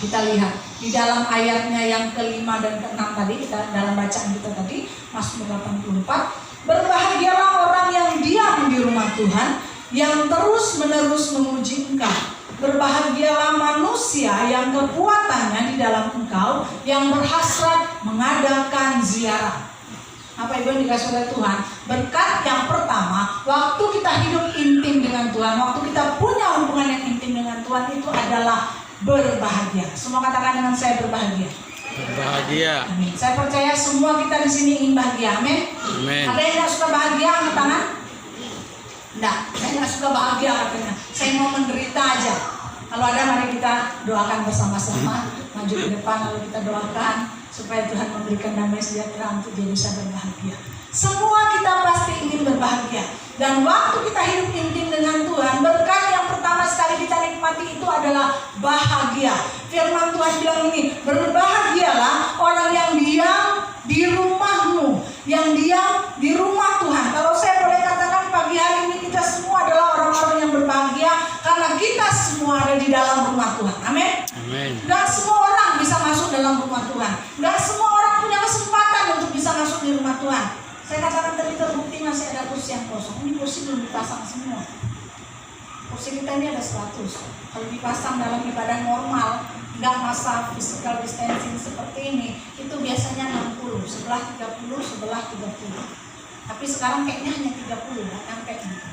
Kita lihat di dalam ayatnya yang ke-5 dan ke-6 tadi, kita dalam bacaan kita tadi, Mazmur 84. Berbahagialah orang yang diam di rumah Tuhan, yang terus-menerus memuji Engkau. Berbahagialah manusia yang kekuatannya di dalam Engkau, yang berhasrat mengadakan ziarah. Apa Ibu yang dikasih oleh Tuhan? Berkat yang pertama, waktu kita hidup intim dengan Tuhan, waktu kita punya hubungan yang intim dengan Tuhan, itu adalah berbahagia. Semua katakan dengan saya, berbahagia. Berbahagia. Amin. Saya percaya semua kita di sini ingin bahagia. Amin. Amin. Ada yang tidak suka bahagia, angkat tangan. Enggak, saya nggak suka bahagia katanya. Saya mau menderita aja. Kalau ada, mari kita doakan bersama-sama. Maju ke depan, lalu kita doakan supaya Tuhan memberikan damai sejahtera untuk dia bisa berbahagia. Semua kita pasti ingin berbahagia. Dan waktu kita hidup intim dengan Tuhan, berkat yang pertama sekali kita nikmati itu adalah bahagia. Firman Tuhan bilang ini, berbahagialah orang yang diam di rumahmu, yang diam di rumah Tuhan. Kalau saya boleh katakan pagi hari ini kita semua adalah orang-orang yang berbahagia karena kita semua ada di dalam rumah Tuhan. Amin. Amin. Gak semua orang bisa masuk dalam rumah Tuhan. Gak semua orang punya kesempatan untuk bisa masuk di rumah Tuhan. Saya katakan tadi terbukti masih ada kursi yang kosong. Ini kursi belum dipasang semua. Kursi kita ini ada 100. Kalau dipasang dalam ibadah normal, nggak masa physical distancing seperti ini, itu biasanya 60, sebelah 30, sebelah 30. Tapi sekarang kayaknya hanya 30, nggak sampai gitu.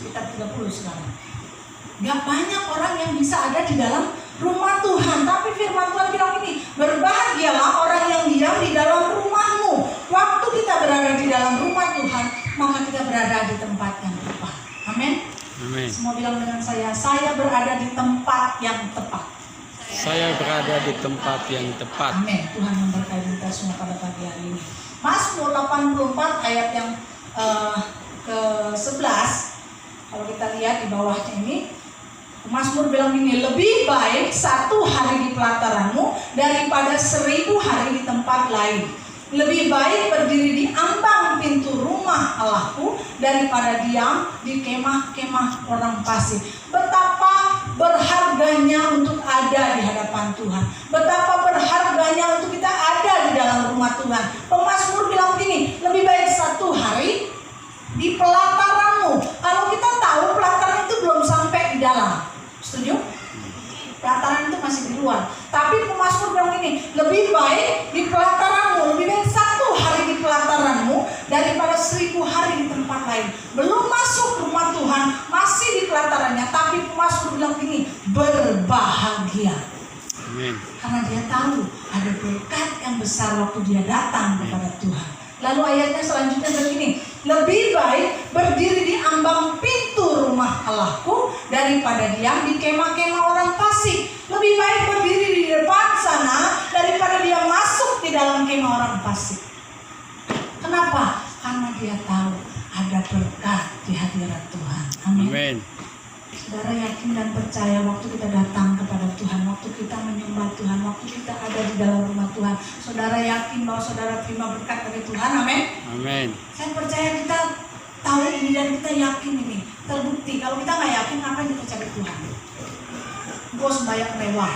Sekitar 30 sekarang. Nggak banyak orang yang bisa ada di dalam rumah Tuhan. Tapi firman Tuhan bilang ini, berbahagialah orang yang diam di dalam rumahmu. Waktu kita berada di dalam rumah Tuhan, maka kita berada di tempat yang tepat. Amin. Amin. Semua bilang dengan saya berada di tempat yang tepat. Saya berada di tempat yang tepat. Amin. Tuhan memberkati kita semua pada pagi hari ini. Mazmur 84 ayat yang ke-11. Kalau kita lihat di bawahnya ini, Mazmur bilang ini, lebih baik 1 hari di pelataranmu daripada 1000 hari di tempat lain. Lebih baik berdiri di ambang pintu rumah Allahku daripada diam di kemah-kemah orang fasik. Betapa berharganya untuk ada di hadapan Tuhan. Betapa berharganya untuk kita ada di dalam rumah Tuhan. Pemazmur bilang begini, lebih baik 1 hari di pelataranmu. Kalau kita tahu pelataran itu belum sampai di dalam. Setuju? Pelataran itu masih di luar. Tapi pemazmur bilang ini, lebih baik di pelataranmu, lebih baik 1 hari di pelataranmu daripada 1000 hari di tempat lain. Belum masuk rumah Tuhan, masih di pelatarannya, tapi pemazmur bilang ini, berbahagia. Amin. Karena dia tahu ada berkat yang besar waktu dia datang kepada Tuhan. Lalu ayatnya selanjutnya begini, lebih baik berdiri di ambang pintu rumah Allahku daripada diam di kemah-kemah orang fasik. Lebih baik berdiri di depan sana daripada dia masuk di dalam kemah orang fasik. Kenapa? Karena dia tahu ada berkat di hadirat Tuhan. Amin. Amin. Saudara yakin dan percaya waktu kita datang kepada Tuhan, waktu kita menyembah Tuhan, waktu kita ada di dalam rumah Tuhan, saudara yakin bahwa saudara terima berkat dari Tuhan. Amin. Amin. Saya percaya kita tahu ini dan kita yakin ini terbukti. Kalau kita nggak yakin, ngapain kita cari Tuhan? Gue sembahyang mewah,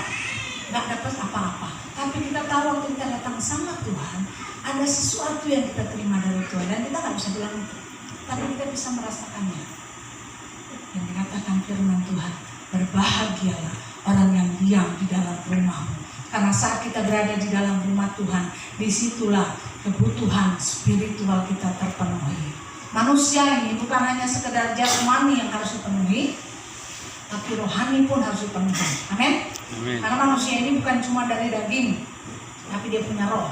nggak dapat apa-apa. Tapi kita tahu waktu kita datang sama Tuhan, ada sesuatu yang kita terima dari Tuhan dan kita nggak bisa bilang itu, tapi kita bisa merasakannya. Yang dikatakan firman Tuhan, berbahagialah orang yang diam di dalam rumahmu. Karena saat kita berada di dalam rumah Tuhan, disitulah kebutuhan spiritual kita terpenuhi. Manusia ini bukan hanya sekedar jasmani yang harus dipenuhi, tapi rohani pun harus dipenuhi. Amin. Karena manusia ini bukan cuma dari daging, tapi dia punya roh.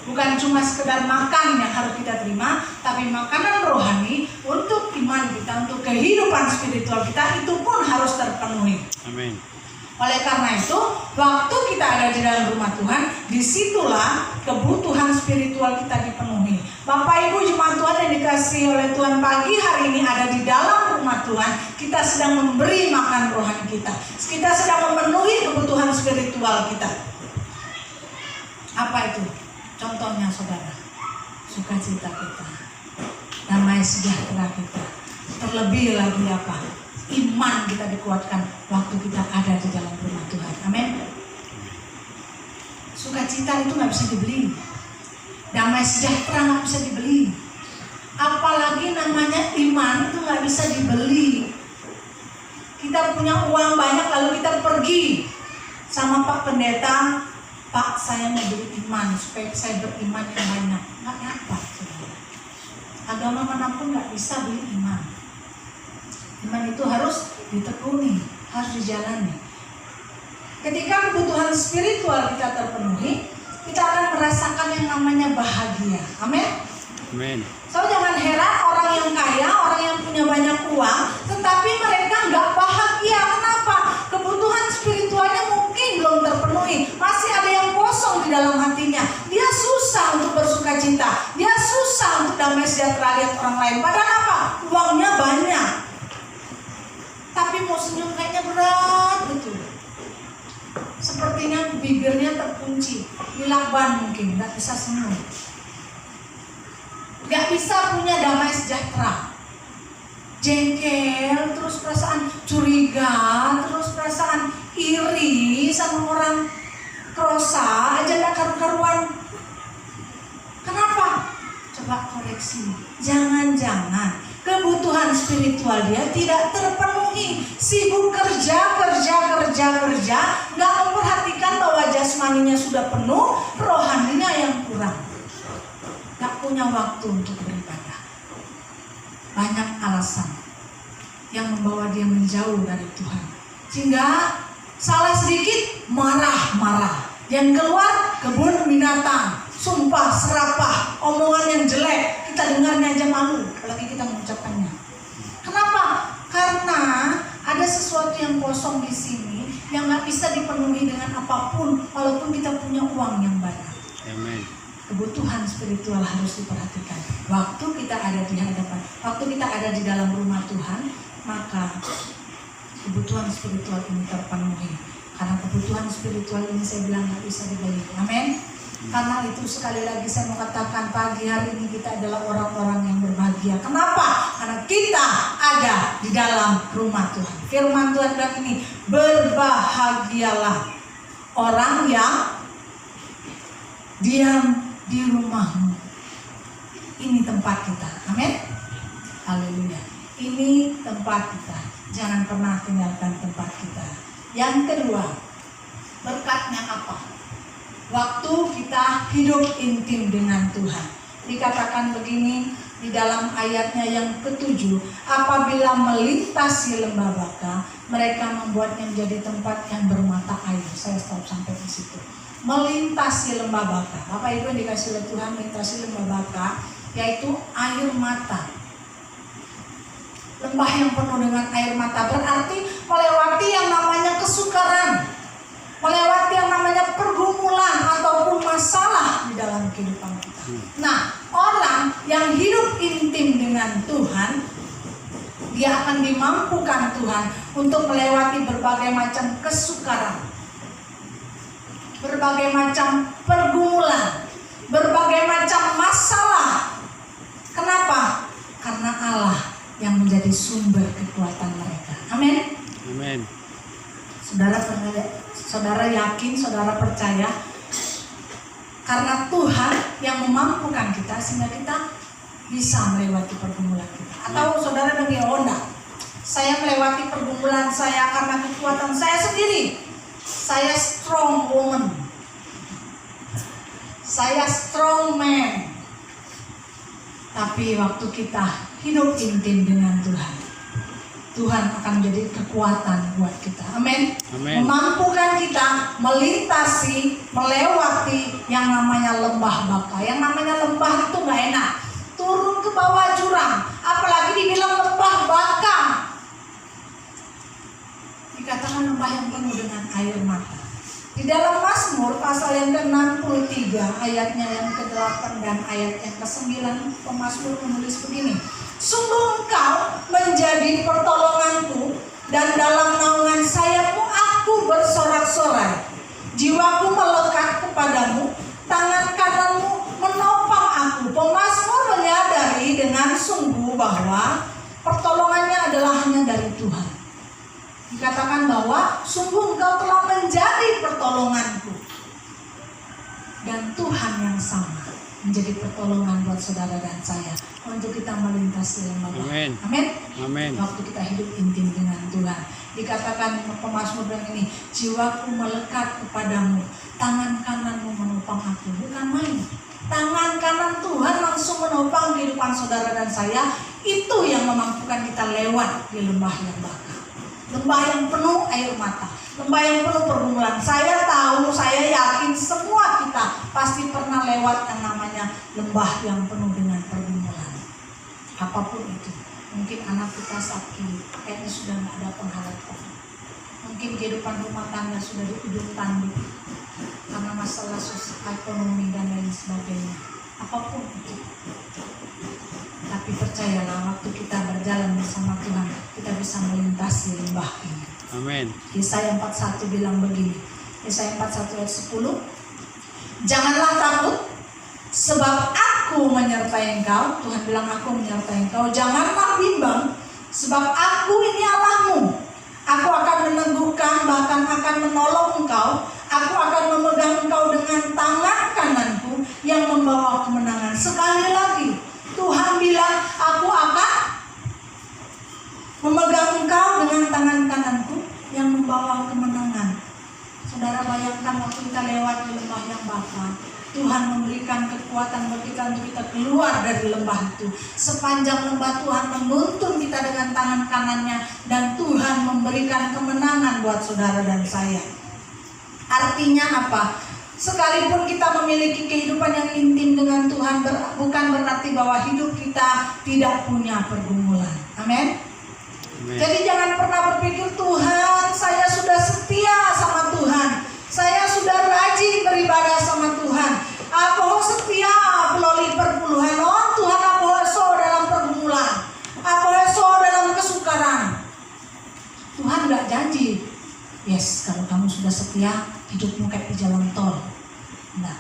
Bukan cuma sekedar makan yang harus kita terima, tapi makanan rohani untuk iman kita, untuk kehidupan spiritual kita, itu pun harus terpenuhi. Amin. Oleh karena itu, waktu kita ada di dalam rumah Tuhan, disitulah kebutuhan spiritual kita dipenuhi. Bapak Ibu jemaat Tuhan yang dikasihi oleh Tuhan, pagi hari ini ada di dalam rumah Tuhan, kita sedang memberi makan rohani kita. Kita sedang memenuhi kebutuhan spiritual kita. Apa itu? Contohnya saudara, sukacita kita, damai sejahtera kita, terlebih lagi apa? Iman kita dikuatkan waktu kita ada di dalam rumah Tuhan. Amin. sukacita itu nggak bisa dibeli. Damai sejahtera nggak bisa dibeli. Apalagi namanya iman itu nggak bisa dibeli. Kita punya uang banyak lalu kita pergi sama Pak Pendeta, Pak saya mau beli iman supaya saya beriman yang banyak. Nggak dapat. Agama manapun nggak bisa beli iman. Iman itu harus ditekuni, harus dijalani. Ketika kebutuhan spiritual kita terpenuhi, kita akan merasakan yang namanya bahagia. Amin. Amin. So jangan heran orang yang kaya, orang yang punya banyak uang, tetapi mereka nggak bahagia. Kenapa? Kebutuhan spiritualnya mungkin belum terpenuhi, masih ada yang kosong di dalam hatinya. Dia susah untuk bersuka cita, dia susah untuk damai sejahtera lihat orang lain. Padahal apa? Uangnya banyak, tapi mau senyum kayaknya berat betul. Sepertinya bibirnya terkunci, dilakban mungkin, nggak bisa senyum. Gak bisa punya damai sejahtera, jengkel, terus perasaan curiga, terus perasaan iri sama orang, krosa aja gak karu-karuan. Kenapa? Coba koreksi. Jangan-jangan kebutuhan spiritual dia tidak terpenuhi, sibuk kerja, gak memperhatikan bahwa jasmaninya sudah penuh, rohaninya yang kurang. Gak punya waktu untuk beribadah. Banyak alasan yang membawa dia menjauh dari Tuhan. Sehingga salah sedikit marah-marah. Yang keluar kebun binatang, sumpah serapah, omongan yang jelek, kita dengarnya aja malu, apalagi kita mengucapkannya. Kenapa? Karena ada sesuatu yang kosong di sini yang gak bisa dipenuhi dengan apapun, walaupun kita punya uang yang banyak. Amin. Kebutuhan spiritual harus diperhatikan. Waktu kita ada di hadapan, waktu kita ada di dalam rumah Tuhan, maka kebutuhan spiritual ini terpenuhi. Karena kebutuhan spiritual ini saya bilang nggak bisa dibeli. Amin. Karena itu sekali lagi saya mau katakan pagi hari ini kita adalah orang-orang yang berbahagia. Kenapa? Karena kita ada di dalam rumah Tuhan. Firman Tuhan bilang ini, berbahagialah orang yang diam di rumahmu. Ini tempat kita. Amin. Haleluya. Ini tempat kita. Jangan pernah tinggalkan tempat kita. Yang kedua, berkatnya apa? Waktu kita hidup intim dengan Tuhan. Dikatakan begini di dalam ayatnya yang ke-7, apabila melintasi lembah Baka, mereka membuatnya menjadi tempat yang bermata air. Saya stop sampai di situ. Melintasi lembah Baka. Bapak Ibu yang dikasih oleh Tuhan, melintasi lembah Baka yaitu air mata. Lembah yang penuh dengan air mata berarti melewati yang namanya kesukaran, melewati yang namanya pergumulan ataupun masalah di dalam kehidupan kita. Nah, orang yang hidup intim dengan Tuhan, dia akan dimampukan Tuhan untuk melewati berbagai macam kesukaran, berbagai macam pergumulan, berbagai macam masalah. Kenapa? Karena Allah yang menjadi sumber kekuatan mereka. Amin. Amin. Saudara yakin, saudara percaya, karena Tuhan yang memampukan kita sehingga kita bisa melewati pergumulan kita. Atau saudara bilang, oh enggak, saya melewati pergumulan saya karena kekuatan saya sendiri. Saya strong woman, saya strong man. Tapi waktu kita hidup intim dengan Tuhan, Tuhan akan menjadi kekuatan buat kita. Amin. Memampukan kita melintasi, melewati yang namanya lembah Baka. Yang namanya lembah itu gak enak. Turun ke bawah jurang, apalagi dibilang lembah Baka. Dikatakan lembah yang penuh dengan air mata. Di dalam Mazmur pasal yang ke-63 ayatnya yang ke-8 dan ayat yang ke-9, pemazmur menulis begini, sungguh Engkau menjadi pertolonganku, dan dalam naungan sayapmu aku bersorak-sorai. Jiwaku melekat kepadamu, tangan kananmu menopang aku. Pemazmur menyadari dengan sungguh bahwa pertolongannya adalah hanya dari Tuhan. Dikatakan bahwa sungguh Engkau telah menjadi pertolonganku. yang sama menjadi pertolongan buat saudara dan saya untuk kita melintasi lembah. Amin. Amin. Amin. Waktu kita hidup intim dengan Tuhan. Dikatakan pemazmur bilang ini, jiwaku melekat kepadamu, tangan kananmu menopang aku. Bukan main. Tangan kanan Tuhan langsung menopang kehidupan saudara dan saya. Itu yang memampukan kita lewat di lembah yang baka. Lembah yang penuh air mata, lembah yang penuh pergumulan. Saya tahu, saya yakin semua kita pasti pernah lewat yang namanya lembah yang penuh dengan pergumulan. Apapun itu, mungkin anak kita sakit, kayaknya sudah nggak ada pengharapan. Mungkin kehidupan rumah tangga sudah di ujung tanduk karena masalah sosial, ekonomi dan lain sebagainya. Apapun itu. Tapi percayalah, waktu kita berjalan bersama Tuhan, kita bisa melintasi lembah ini. Amin. Yesaya 41 bilang begini. Yesaya 41 ayat 10. Janganlah takut, sebab aku menyertai engkau. Tuhan bilang aku menyertai engkau. Janganlah bimbang, sebab aku ini Allahmu. Aku akan meneguhkan, bahkan akan menolong engkau. Aku akan memegang engkau dengan tangan kananku yang membawa kemenangan. Sekali lagi, Tuhan bilang, aku akan memegang engkau dengan tangan kananku yang membawa kemenangan. Saudara bayangkan waktu kita lewat di lembah yang baka, Tuhan memberikan kekuatan bagi kita untuk kita keluar dari lembah itu. Sepanjang lembah Tuhan menuntun kita dengan tangan kanannya, dan Tuhan memberikan kemenangan buat saudara dan saya. Artinya apa? Sekalipun kita memiliki kehidupan yang intim dengan Tuhan, bukan berarti bahwa hidup kita tidak punya pergumulan. Amin. Jadi jangan pernah berpikir, Tuhan, saya sudah setia sama Tuhan, saya sudah rajin beribadah sama Tuhan, aku setia melalui perpuluhan. Oh Tuhan, aku so dalam pergumulan, aku so dalam kesukaran. Tuhan gak janji, yes, kalau kamu sudah setia, hidupmu kayak di jalan tol. Nah,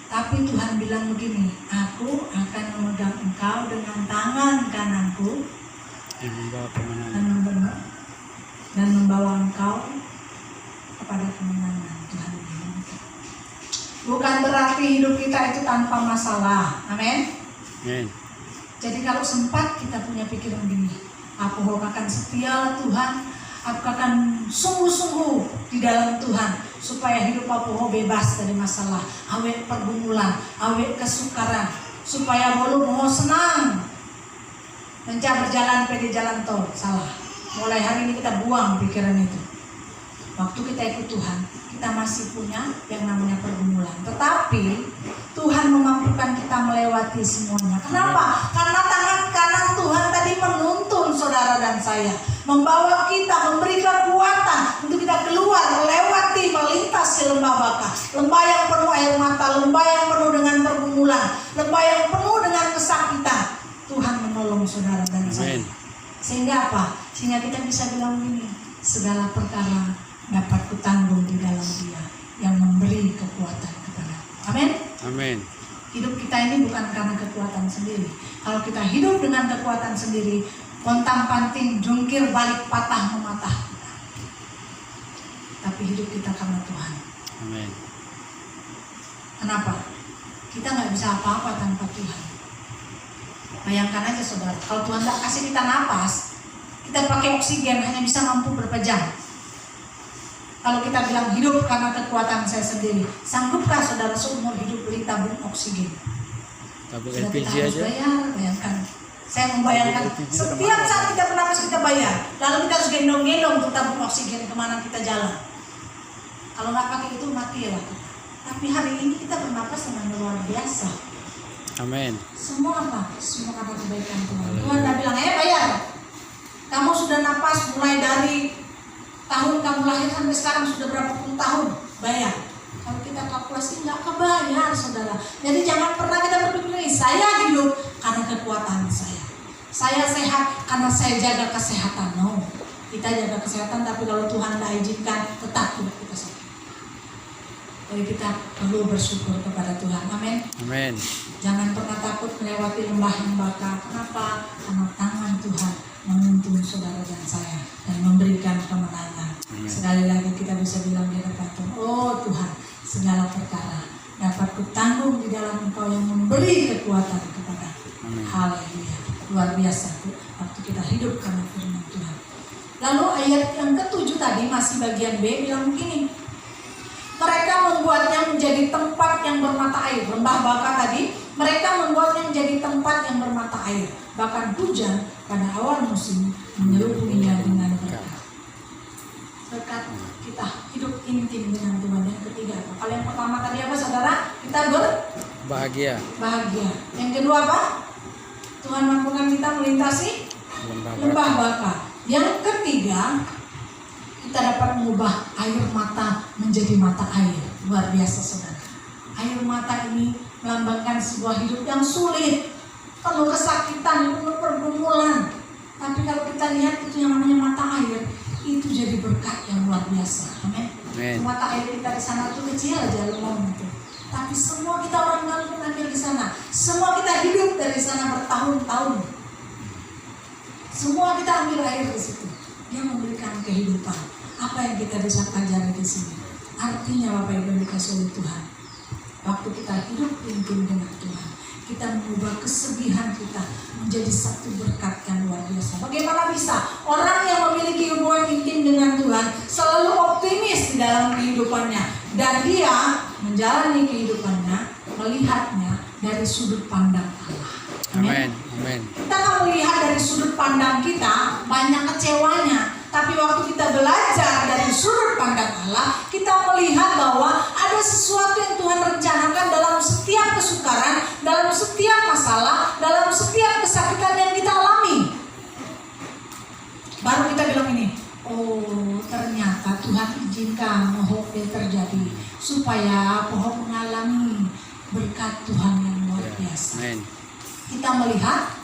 tapi Tuhan bilang begini, aku akan memegang engkau dengan tangan kananku Yang membawa kemenangan. dan membawa engkau kepada kemenangan. Tuhan bilang. Bukan berarti hidup kita itu tanpa masalah. Amin. Amin. Jadi kalau sempat kita punya pikiran gini, aku akan setia Tuhan, aku akan sungguh-sungguh di dalam Tuhan, supaya hidup aku bebas dari masalah, awet pergumulan, awet kesukaran, supaya bolu mau senang, mencari berjalan di jalan tol. Salah. Mulai hari ini kita buang pikiran itu. Waktu kita ikut Tuhan, kita masih punya yang namanya pergumulan. Tetapi Tuhan memampukan kita melewati semuanya. Kenapa? Karena tangan kanan Tuhan tadi menuntun saudara dan saya, membawa kita, memberi kekuatan untuk kita keluar, melewati, melintasi lembah baka, lembah yang penuh air mata, lembah yang penuh dengan pergumulan, lembah yang penuh dengan kesakitan. Tuhan menolong saudara dan saya. Sehingga apa? Sehingga kita bisa bilang begini, segala perkara dapat kutanggung di dalam Dia yang memberi kekuatan kepada. Amin. Amin. Hidup kita ini bukan karena kekuatan sendiri. Kalau kita hidup dengan kekuatan sendiri, pontang-panting, jungkir balik, patah mematah kita. Tapi hidup kita karena Tuhan. Amin. Kenapa? Kita nggak bisa apa-apa tanpa Tuhan. Bayangkan aja saudara, kalau Tuhan nggak kasih kita napas, kita pakai oksigen hanya bisa mampu berapa jam. Kalau kita bilang hidup karena kekuatan saya sendiri, sanggupkah saudara seumur hidup beli tabung oksigen? Tabung Sudah LPG kita harus aja. bayar, bayangkan. Saya membayangkan setiap saat kita bernapas kita bayar, lalu kita harus gendong-gendong untuk tabung oksigen kemana kita jalan. Kalau nggak pakai itu mati ya. Tapi hari ini kita bernapas dengan luar biasa. Amin. Semua apa? Semua karena kebaikan Tuhan. Tuhan udah bilang, bayar. Kamu sudah napas mulai dari tahun kamu lahir sampai sekarang sudah berapa puluh tahun, bayar. Kalau kita kalkulasi nggak kebayar saudara. Jadi jangan pernah kita berpikir, saya hidup karena kekuatan saya sehat karena saya jaga kesehatan. No, kita jaga kesehatan, tapi kalau Tuhan nggak izinkan, tetap hidup kita sakit. Jadi kita perlu bersyukur kepada Tuhan. Amin. Amin. Jangan pernah takut melewati lembah yang baka. Kenapa? Karena tangan Tuhan menuntun saudara dan saya dan memberikan kemenangan. Sekali lagi kita bisa bilang di depan Tuhan, oh Tuhan, segala perkara dapat aku tanggung di dalam Engkau yang memberi kekuatan kepada. Amin. Haleluya. Luar biasa waktu kita hidup karena firman Tuhan. Lalu ayat yang ke-7 tadi masih bagian B bilang begini. Mereka membuatnya menjadi tempat yang bermata air. Lembah Baka tadi, mereka membuatnya menjadi tempat yang bermata air. Bahkan hujan pada awal musim menyeluruhinya dengan berkat. Berkat kita hidup intim dengan Tuhan. Yang ketiga apa? Kalau yang pertama tadi apa saudara? Kita Bahagia. bahagia. Yang kedua apa? Tuhan mampukan kita melintasi lembah Baka. Yang ketiga, kita dapat mengubah air mata menjadi mata air. Luar biasa saudara. Air mata ini melambangkan sebuah hidup yang sulit, penuh kesakitan, penuh pergumulan. Tapi kalau kita lihat itu yang namanya mata air, itu jadi berkat yang luar biasa. Amin. Mata air kita di sana tuh kecil aja lumong itu. Tapi semua kita orang kampung ambil di sana. Semua kita hidup dari sana bertahun-tahun. Semua kita ambil air di situ. Dia memberikan kehidupan. Apa yang kita bisa pelajari di sini? Artinya Bapak Ibu yang dikasih oleh Tuhan. Waktu kita hidup intim dengan Tuhan, kita mengubah kesedihan kita menjadi satu berkat yang luar biasa. Bagaimana bisa orang yang memiliki hubungan intim dengan Tuhan selalu optimis di dalam kehidupannya, dan dia menjalani kehidupannya melihatnya dari sudut pandang Allah. Amin. Amin. Kita kan melihat dari sudut pandang kita banyak kecewanya, tapi waktu kita belajar dari sudut pandang Allah, kita melihat bahwa ada sesuatu yang Tuhan rencanakan dalam setiap kesukaran, dalam setiap masalah, dalam setiap kesakitan yang kita alami. Baru kita bilang ini, oh ternyata Tuhan izinkan mohon terjadi supaya pohon mengalami berkat Tuhan yang luar biasa. Amin. Kita melihat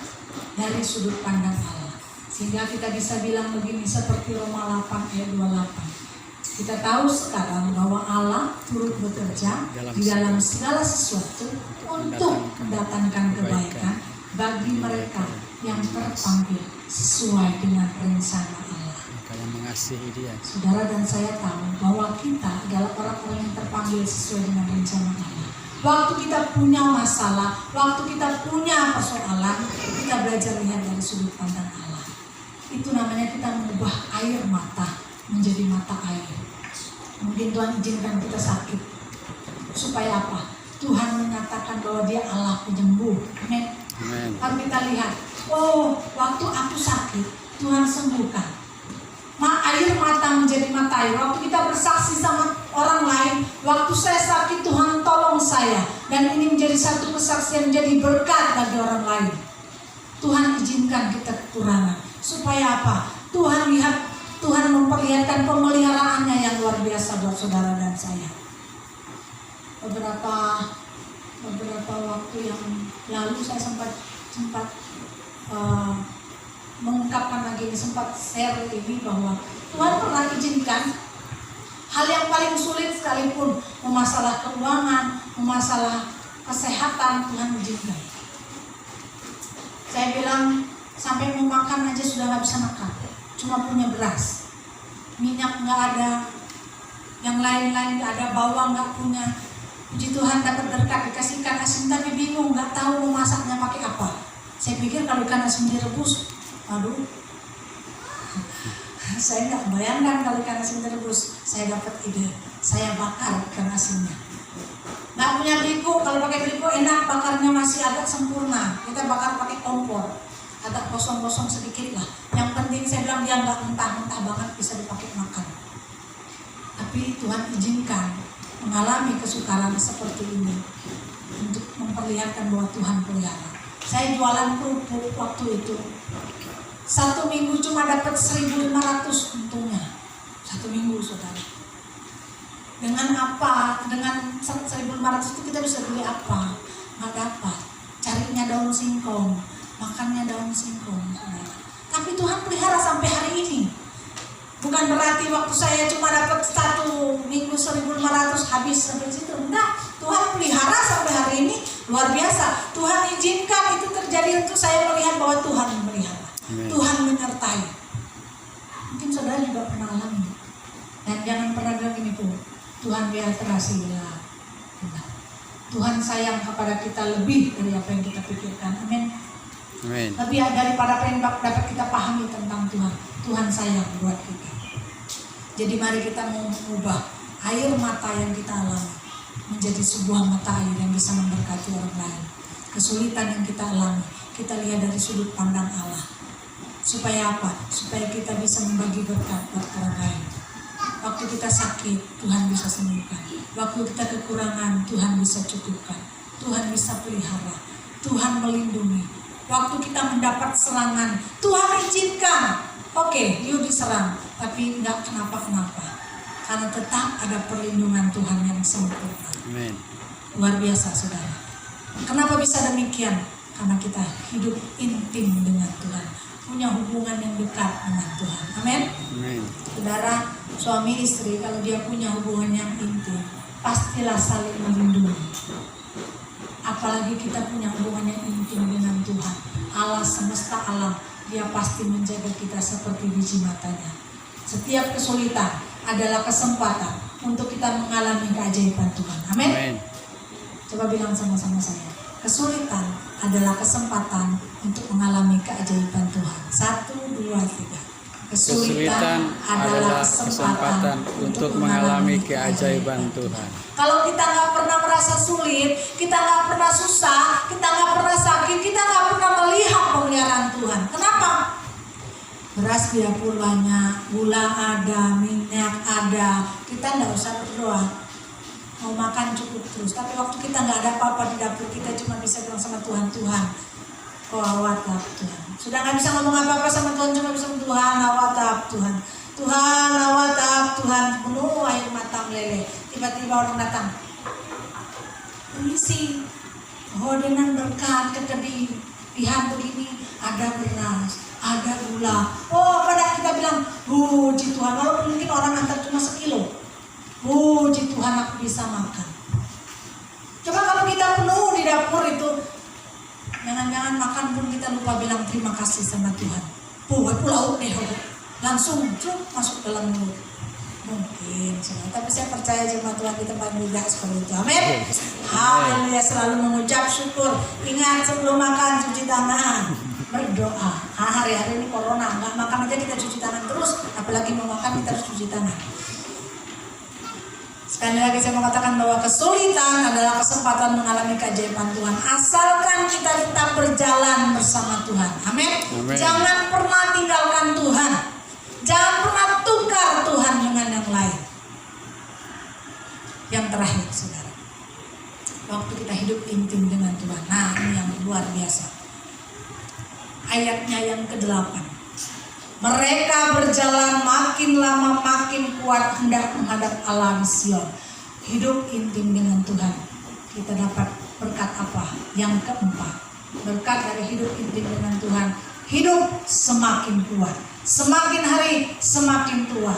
dari sudut pandang Allah, sehingga kita bisa bilang begini seperti Roma 8 ayat 28. Kita tahu sekarang bahwa Allah turut bekerja di dalam segala sesuatu untuk mendatangkan kebaikan bagi mereka yang terpanggil sesuai dengan rencana Allah. Yang mengasihi Dia. Saudara dan saya tahu bahwa kita adalah orang-orang yang terpanggil sesuai dengan rencana Allah. Waktu kita punya masalah, waktu kita punya persoalan, kita belajar lihat dari sudut pandang Allah. Itu namanya kita mengubah air mata menjadi mata air. Mungkin Tuhan izinkan kita sakit. Supaya apa? Tuhan menyatakan bahwa Dia Allah penyembuh. Amin. Kalau kita lihat, oh waktu aku sakit, Tuhan sembuhkan. Air mata menjadi mata air. Waktu kita bersaksi sama orang lain, waktu saya sakit Tuhan tolong saya, dan ini menjadi satu kesaksian, menjadi berkat bagi orang lain. Tuhan izinkan kita kekurangan supaya apa? Tuhan lihat, Tuhan memperlihatkan pemeliharaannya yang luar biasa buat saudara dan saya. Beberapa waktu yang lalu saya sempat mengungkapkan lagi ini, sempat share ini bahwa Tuhan pernah izinkan hal yang paling sulit sekalipun, masalah keuangan, masalah kesehatan, Tuhan izinkan. Saya bilang sampai mau makan aja sudah nggak bisa makan, cuma punya beras, minyak nggak ada, yang lain-lain nggak ada, bawang nggak punya. Puji Tuhan dapat berkat, dikasih ikan asin tapi bingung, nggak tahu mau masaknya pakai apa. Saya pikir kalau ikan asin direbus, aduh, saya nggak bayangkan kalau ikan asin direbus. Saya dapat ide, saya bakar ikan asinnya. Nggak punya beliku, kalau pakai beliku enak, bakarnya masih agak sempurna. Kita bakar pakai kompor, agak kosong-kosong sedikit lah. Yang penting saya bilang dia nggak mentah-mentah banget, bisa dipakai makan. Tapi Tuhan izinkan mengalami kesukaran seperti ini untuk memperlihatkan bahwa Tuhan pelihara. Saya jualan kerupuk waktu itu, 1 minggu cuma dapat 1.500 untungnya. 1 minggu saudara. Dengan apa? Dengan 1.500 itu kita bisa beli apa? Nggak dapat. Carinya daun singkong, makannya daun singkong saudara. Tapi Tuhan pelihara sampai hari ini. Bukan berarti waktu saya cuma dapat 1 minggu 1.500 habis sampai situ. Enggak, Tuhan pelihara sampai hari ini. Luar biasa. Tuhan izinkan itu terjadi untuk saya melihat bahwa Tuhan memelihara. Amen. Tuhan menyertai. Mungkin saudara juga pernah alami. Dan jangan pernah bilang gini pun, Tuhan biar terasilah. Tuhan sayang kepada kita lebih dari apa yang kita pikirkan. Amin. Amin. Lebih daripada apa yang dapat kita pahami tentang Tuhan. Tuhan sayang buat kita. Jadi mari kita mau mengubah air mata yang kita alami menjadi sebuah mata air yang bisa memberkati orang lain. Kesulitan yang kita alami, kita lihat dari sudut pandang Allah. Supaya apa? Supaya kita bisa membagi berkat buat orang lain. Waktu kita sakit, Tuhan bisa sembuhkan. Waktu kita kekurangan, Tuhan bisa cukupkan. Tuhan bisa pelihara. Tuhan melindungi. Waktu kita mendapat serangan, Tuhan izinkan. Oke, you diserang, tapi nggak kenapa-kenapa. Karena tetap ada perlindungan Tuhan yang sempurna. Amin. Luar biasa, saudara. Kenapa bisa demikian? Karena kita hidup intim dengan Tuhan, punya hubungan yang dekat dengan Tuhan. Amin. Amin. Saudara, suami istri kalau dia punya hubungan yang intim, pastilah saling melindungi. Apalagi kita punya hubungan yang intim dengan Tuhan, Allah semesta alam, dia pasti menjaga kita seperti biji matanya. Setiap kesulitan adalah kesempatan untuk kita mengalami keajaiban Tuhan. Amin. Amin. Coba bilang sama-sama saya. Kesulitan adalah kesempatan untuk mengalami keajaiban Tuhan. 1, 2, 3. Kesulitan adalah kesempatan untuk mengalami keajaiban Tuhan. Kalau kita nggak pernah merasa sulit, kita nggak pernah susah, kita nggak pernah sakit, kita nggak pernah melihat pemeliharaan Tuhan. Kenapa? Beras di dapur banyak, gula ada, minyak ada, kita nggak usah berdoa. Mau makan cukup terus. Tapi waktu kita nggak ada apa-apa di dapur, kita cuma bisa bilang sama Tuhan, Tuhan, kau awatlah Tuhan. Sudah nggak bisa ngomong apa-apa sama Tuhan, cuma bisa Tuhan awatlah Tuhan. Tuhan awatlah Tuhan, penuh air mata meleleh. Tiba-tiba orang datang. Permisi, dengan berkat kekedirihan begini, ada beras, ada gula. Oh, pada kita bilang, puji Tuhan. Walaupun mungkin orang antar cuma sekilo. Puji Tuhan aku bisa makan. Coba kalau kita penuh di dapur itu, jangan-jangan makan pun kita lupa bilang terima kasih sama Tuhan. Buat pulau deh, langsung masuk dalam mulut. Mungkin, tapi saya percaya jemaat Tuhan di tempat juga seperti itu. Amin. Haleluya, selalu mengucap syukur. Ingat sebelum makan cuci tangan, berdoa. Hari-hari ini corona, nggak makan aja kita cuci tangan terus, apalagi mau makan kita harus cuci tangan. Sekali lagi saya mengatakan bahwa kesulitan adalah kesempatan mengalami keajaiban Tuhan. Asalkan kita tetap berjalan bersama Tuhan. Amin. Jangan pernah tinggalkan Tuhan. Jangan pernah tukar Tuhan dengan yang lain. Yang terakhir, saudara. Waktu kita hidup intim dengan Tuhan. Nah, ini yang luar biasa. Ayatnya yang ke-8. Mereka berjalan makin lama makin kuat hendak menghadap Allah di Sion. Hidup intim dengan Tuhan. Kita dapat berkat apa? Yang keempat. Berkat dari hidup intim dengan Tuhan. Hidup semakin kuat. Semakin hari semakin tua.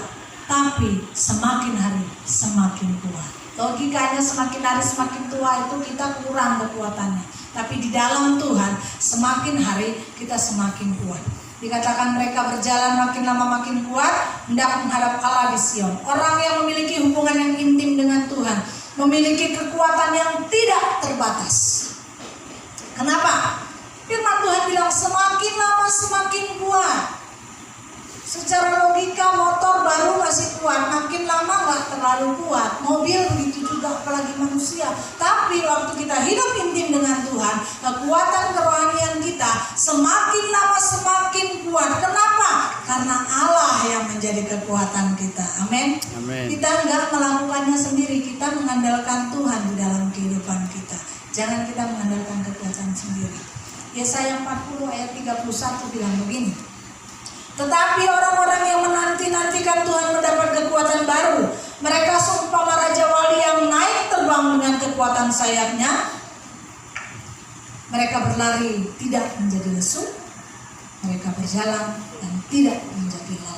Tapi semakin hari semakin kuat. Logikanya semakin hari semakin tua itu kita kurang kekuatannya. Tapi di dalam Tuhan semakin hari kita semakin kuat. Dikatakan mereka berjalan makin lama makin kuat hendak menghadap Allah di Sion. Orang yang memiliki hubungan yang intim dengan Tuhan memiliki kekuatan yang tidak terbatas. Kenapa? Firman Tuhan bilang semakin lama semakin kuat. Secara logika motor baru masih kuat, makin lama nggak terlalu kuat. Mobil begitu juga, apalagi manusia. Tapi waktu kita hidup intim dengan Tuhan, kekuatan kerohanian kita semakin lama semakin kuat. Kenapa? Karena Allah yang menjadi kekuatan kita. Amin. Kita nggak melakukannya sendiri, kita mengandalkan Tuhan di dalam kehidupan kita. Jangan kita mengandalkan kekuatan sendiri. Yesaya 40 ayat 31 bilang begini. Tetapi orang-orang yang menanti-nantikan Tuhan mendapat kekuatan baru. Mereka seumpama raja wali yang naik terbang dengan kekuatan sayapnya. Mereka berlari tidak menjadi lesu. Mereka berjalan dan tidak menjadi lelah.